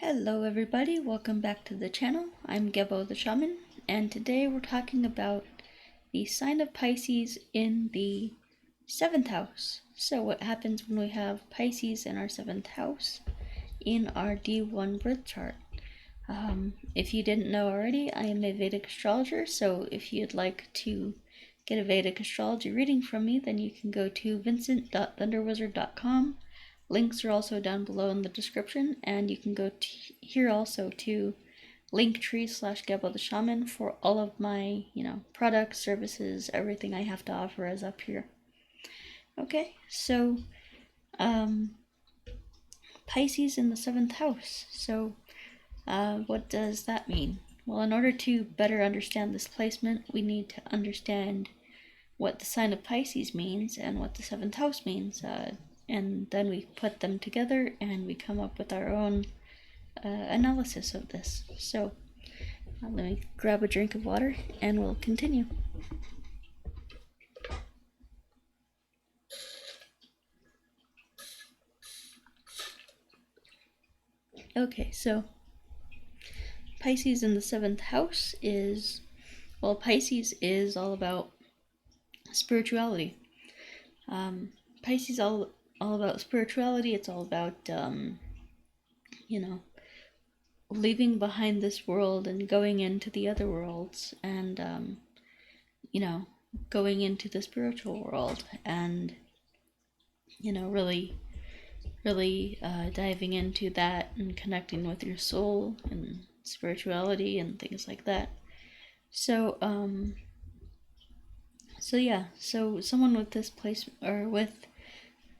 Hello everybody, welcome back to the channel. I'm Gebo the Shaman, and today we're talking about the sign of Pisces in the 7th house. So what happens when we have Pisces in our 7th house in our D1 birth chart? If you didn't know already, I am a Vedic astrologer, so if you'd like to get a Vedic astrology reading from me, then you can go to vincent.thunderwizard.com. Links are also down below in the description, and you can go here also to linktree/Gebo the Shaman for all of my, products, services, everything I have to offer is up here. Okay, so Pisces in the 7th house. So what does that mean? Well, in order to better understand this placement, we need to understand what the sign of Pisces means and what the 7th house means. And then we put them together and we come up with our own analysis of this. So let me grab a drink of water and we'll continue. Okay, so Pisces in the 7th house is, well, Pisces is all about spirituality. Pisces all about spirituality. It's all about leaving behind this world and going into the other worlds, and going into the spiritual world, and really diving into that and connecting with your soul and spirituality and things like that. So so someone with this place, or with,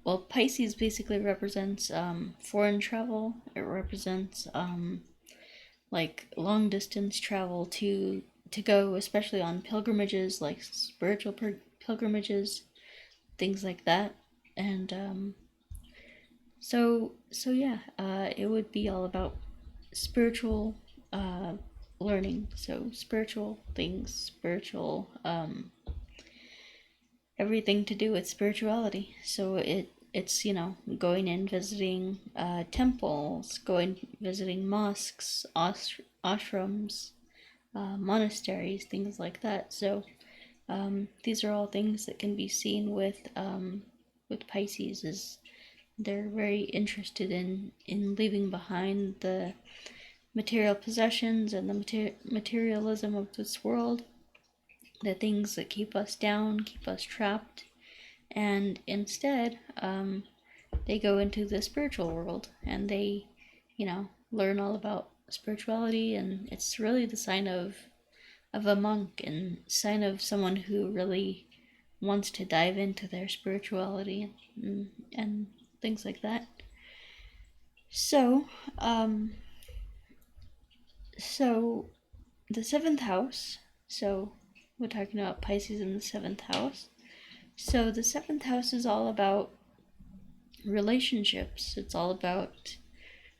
well, Pisces basically represents foreign travel. It represents like long distance travel to go, especially on pilgrimages, like spiritual pilgrimages, things like that. And it would be all about spiritual learning. So spiritual things, spiritual everything to do with spirituality. So it's going and visiting temples, visiting mosques, ashrams, monasteries, things like that. So these are all things that can be seen with Pisces. Is they're very interested in leaving behind the material possessions and the materialism of this world, the things that keep us down, keep us trapped, and instead they go into the spiritual world and they learn all about spirituality. And it's really the sign of a monk, and sign of someone who really wants to dive into their spirituality and things like that. So the 7th house, so we're talking about Pisces in the 7th house. So the 7th house is all about relationships. It's all about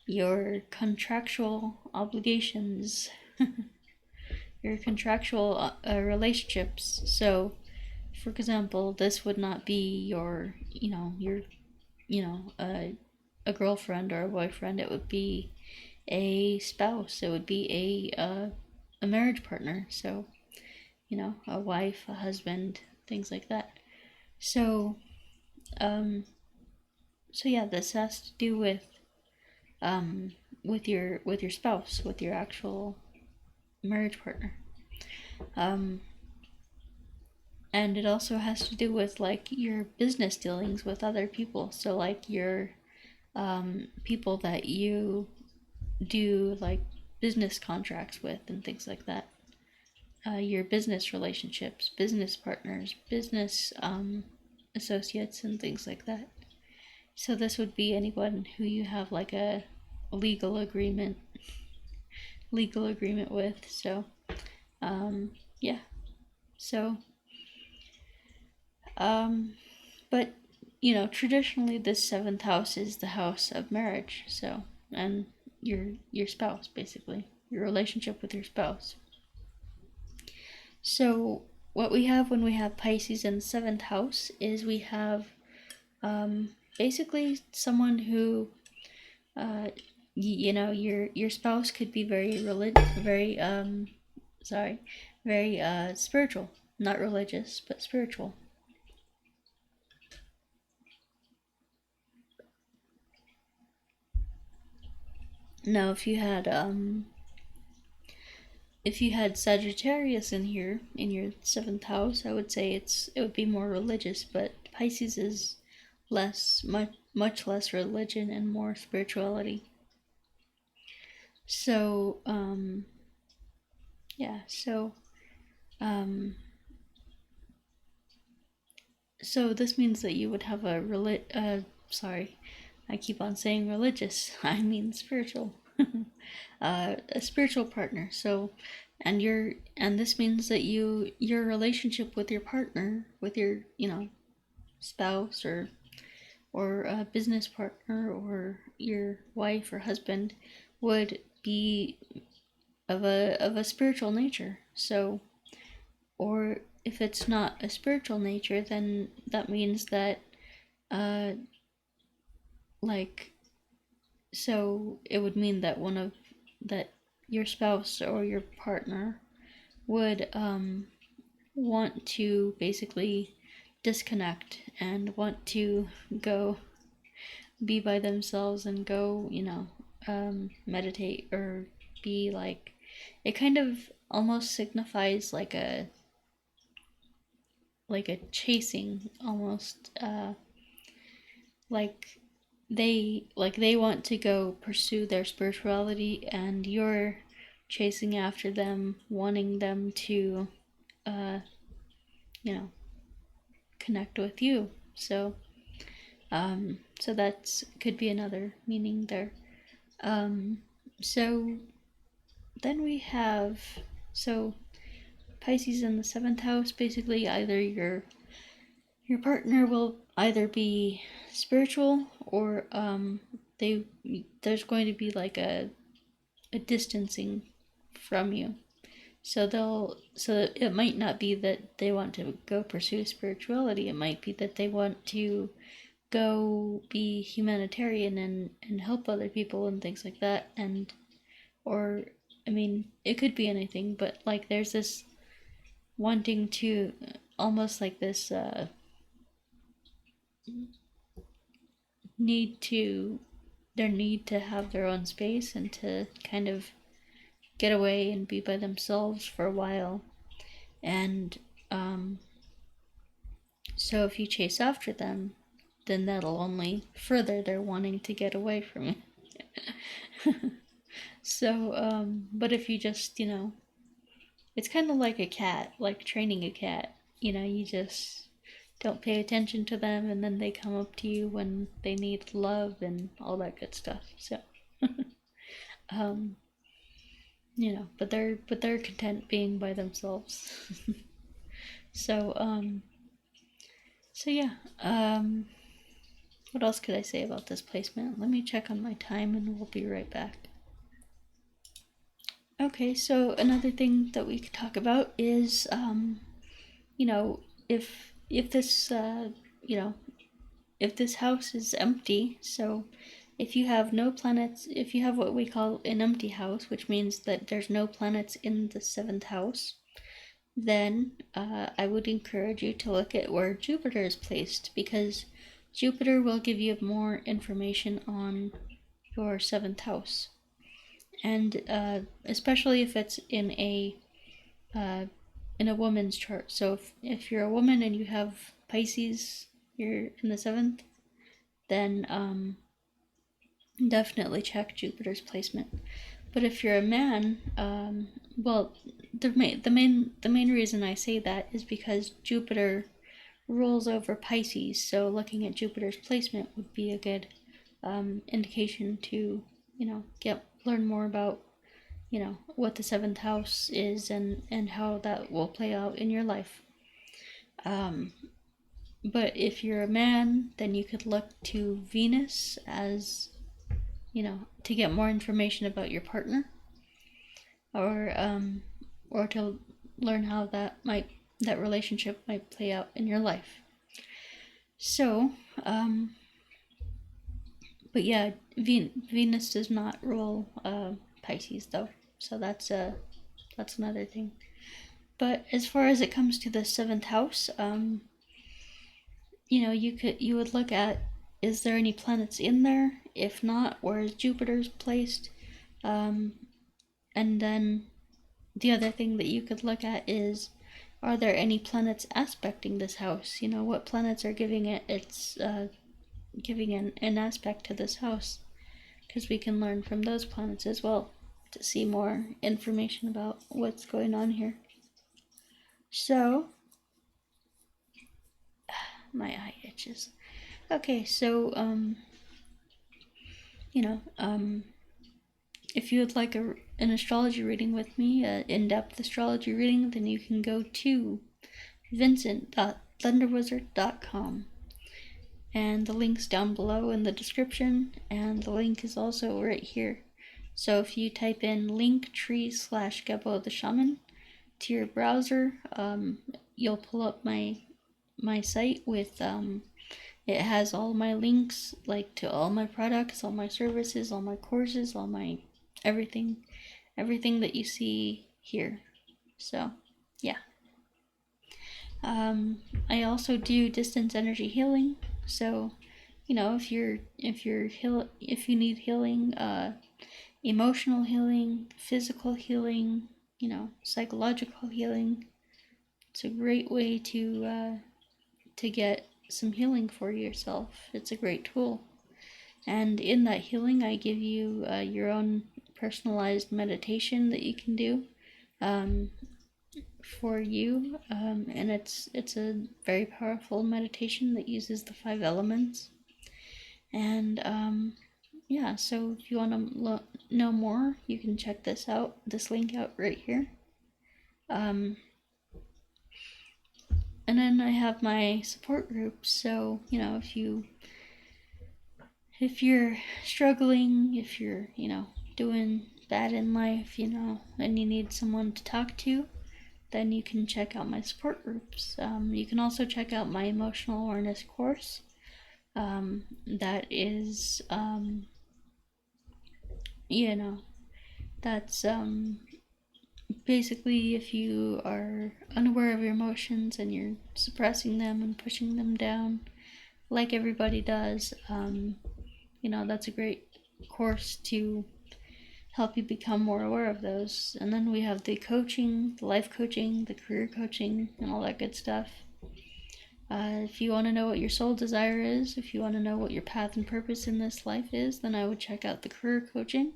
your contractual obligations, your contractual relationships. So, for example, this would not be your a girlfriend or a boyfriend. It would be a spouse. It would be a marriage partner. So, a wife, a husband, things like that. So this has to do with your spouse, with your actual marriage partner. And it also has to do with like your business dealings with other people. So like your people that you do like business contracts with and things like that. Your business relationships, business partners, business associates, and things like that. So this would be anyone who you have like a legal agreement with. So but traditionally this 7th house is the house of marriage. So, and your spouse, basically your relationship with your spouse. So what we have when we have Pisces in the 7th house is we have basically someone who you know, your spouse could be very spiritual, not religious, but spiritual. Now, if you had Sagittarius in here in your seventh house, I would say it would be more religious, but Pisces is much less religion and more spirituality. So yeah, um, so this means that you would have sorry, I keep on saying religious. I mean spiritual. A spiritual partner. So, and this means that your relationship with your partner, with your spouse or a business partner or your wife or husband, would be of a spiritual nature. So, or if it's not a spiritual nature, then that means that uh like so it would mean that that your spouse or your partner would want to basically disconnect and want to go be by themselves and go, meditate or be like, it kind of almost signifies like a chasing almost, like they want to go pursue their spirituality and you're chasing after them, wanting them to uh you know connect with you. So that's could be another meaning there. So then we have, so Pisces in the seventh house, basically either your partner will either be spiritual or there's going to be like a distancing from you. So it might not be that they want to go pursue spirituality. It might be that they want to go be humanitarian and help other people and things like that. And or I mean, it could be anything, but like there's this wanting to almost like this need to their need to have their own space and to kind of get away and be by themselves for a while. And so if you chase after them, then that'll only further their wanting to get away from you. So, but if you just, it's kind of like a cat, like training a cat. You just don't pay attention to them, and then they come up to you when they need love and all that good stuff. So, um, but they're content being by themselves. so, so yeah. What else could I say about this placement? Let me check on my time, and we'll be right back. Okay, so another thing that we could talk about is, if this, if this house is empty, so if you have no planets, if you have what we call an empty house, which means that there's no planets in the seventh house, then I would encourage you to look at where Jupiter is placed, because Jupiter will give you more information on your seventh house. And especially if it's in a woman's chart. So if you're a woman and you have Pisces, you're in the seventh, then definitely check Jupiter's placement. But if you're a man, well, the main reason I say that is because Jupiter rules over Pisces. So looking at Jupiter's placement would be a good indication to learn more about what the seventh house is and how that will play out in your life. But if you're a man, then you could look to Venus as to get more information about your partner, or to learn how that relationship might play out in your life. So But yeah, Venus does not rule Pisces though, so that's another thing. But as far as it comes to the seventh house, you would look at, is there any planets in there? If not, where is Jupiter's placed? And then the other thing that you could look at is, are there any planets aspecting this house? What planets are giving an aspect to this house? Because we can learn from those planets as well to see more information about what's going on here. So, my eye itches. Okay, so, if you would like an astrology reading with me, an in-depth astrology reading, then you can go to vincent.thunderwizard.com. And the link's down below in the description, and the link is also right here. So if you type in linktree/Gebo the Shaman to your browser, you'll pull up my site with it has all my links, like to all my products, all my services, all my courses, all my everything that you see here. So yeah. I also do distance energy healing. So, if you need healing, emotional healing, physical healing, psychological healing, it's a great way to get some healing for yourself. It's a great tool. And in that healing, I give you your own personalized meditation that you can do for you, and it's a very powerful meditation that uses the 5 elements. And yeah, so if you want to know more, you can check this link out right here. And then I have my support group. So if you're struggling, if you're doing bad in life, and you need someone to talk to, then you can check out my support groups. You can also check out my emotional awareness course. That is, that's basically if you are unaware of your emotions and you're suppressing them and pushing them down, like everybody does, that's a great course to help you become more aware of those. And then we have the coaching, the life coaching, the career coaching, and all that good stuff. If you want to know what your soul desire is, if you want to know what your path and purpose in this life is, then I would check out the career coaching.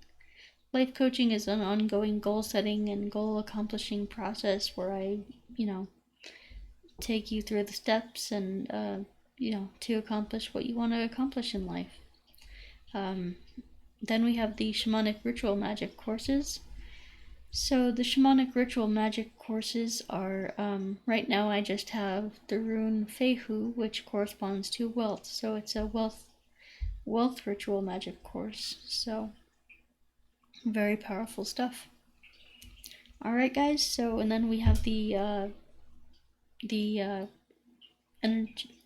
Life coaching is an ongoing goal setting and goal accomplishing process where I, take you through the steps and, to accomplish what you want to accomplish in life. Then we have the Shamanic Ritual Magic courses. So the Shamanic Ritual Magic courses are, right now I just have the rune Fehu, which corresponds to wealth. So it's a wealth ritual magic course. So very powerful stuff. Alright guys, so and then we have the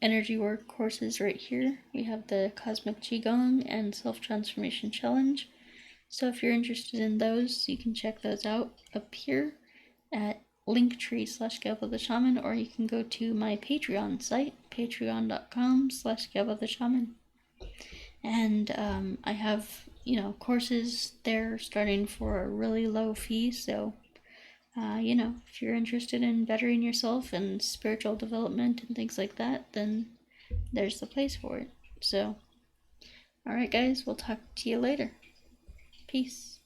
energy work courses right here. We have the Cosmic Qigong and Self-Transformation Challenge. So if you're interested in those, you can check those out up here at linktree/Gebo the Shaman, or you can go to my Patreon site, patreon.com/Gebo the Shaman. And I have, courses there starting for a really low fee. So, if you're interested in bettering yourself and spiritual development and things like that, then there's the place for it. So, alright guys, we'll talk to you later. Peace.